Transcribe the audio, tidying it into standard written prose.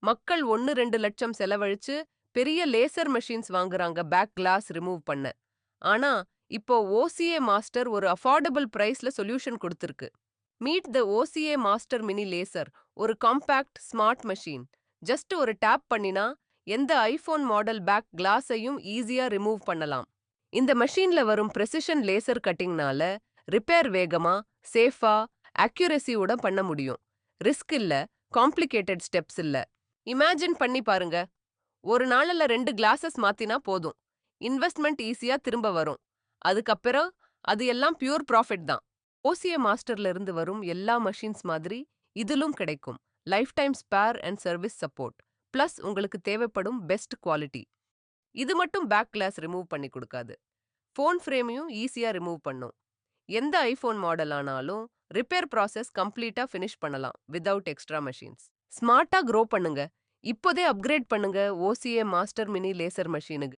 மக்கள் 1-2 லட்சம் செலவழிச்சு பெரிய லேசர் மெஷின்ஸ் வாங்குறாங்க பேக் கிளாஸ் ரிமூவ் பண்ண. ஆனா, இப்போ OCA மாஸ்டர் ஒரு அஃபோர்டபிள் பிரைஸ்ல சொல்யூஷன் கொடுத்திருக்கு. Meet the OCA master mini laser, ஒரு காம்பாக்ட் ஸ்மார்ட் மெஷின். ஜஸ்ட் ஒரு டேப் பண்ணினா எந்த ஐபோன் மாடல் பேக் கிளாஸையும் ஈஸியா ரிமூவ் பண்ணலாம். இந்த மெஷின்ல வரும் பிரெசிஷன் லேசர் கட்டிங்னால ரிப்பேர் வேகமா, சேஃபா, அக்யூரசியோட பண்ண முடியும். ரிஸ்க் இல்ல, காம்ப்ளிகேட்டட் ஸ்டெப்ஸ் இல்ல. இமேஜின் பண்ணி பாருங்க. ஒரு நாள்ல 2 கிளாஸஸ் மாத்தினா போதும். இன்வெஸ்ட்மெண்ட் ஈஸியா திரும்ப வரும். அதுக்கப்புறம் அது எல்லாம் பியூர் ப்ராஃபிட் தான். OCA மாஸ்டர்ல இருந்து வரும் எல்லா மெஷின்ஸ் மாதிரி இதிலும் கிடைக்கும். Life time spare and service support. Plus உங்களுக்கு தேவைப்படும் பெஸ்ட் குவாலிட்டி. இது மட்டும் பேக் கிளாஸ் ரிமூவ் பண்ணி கொடுக்காது. ஃபோன் ஃப்ரேமையும் ஈஸியா ரிமூவ் பண்ணும். எந்த ஐபோன் மாடல் ஆனாலும் ரிப்பேர் ப்ராசஸ் கம்ப்ளீட்டா ஃபினிஷ் பண்ணலாம் வித்தவுட் எக்ஸ்ட்ரா மெஷின்ஸ். ஸ்மார்ட்டா க்ரோ பண்ணுங்க. இப்போதே அப்கிரேட் பண்ணுங்க OCA மாஸ்டர் மினி லேசர் மெஷினுக்கு.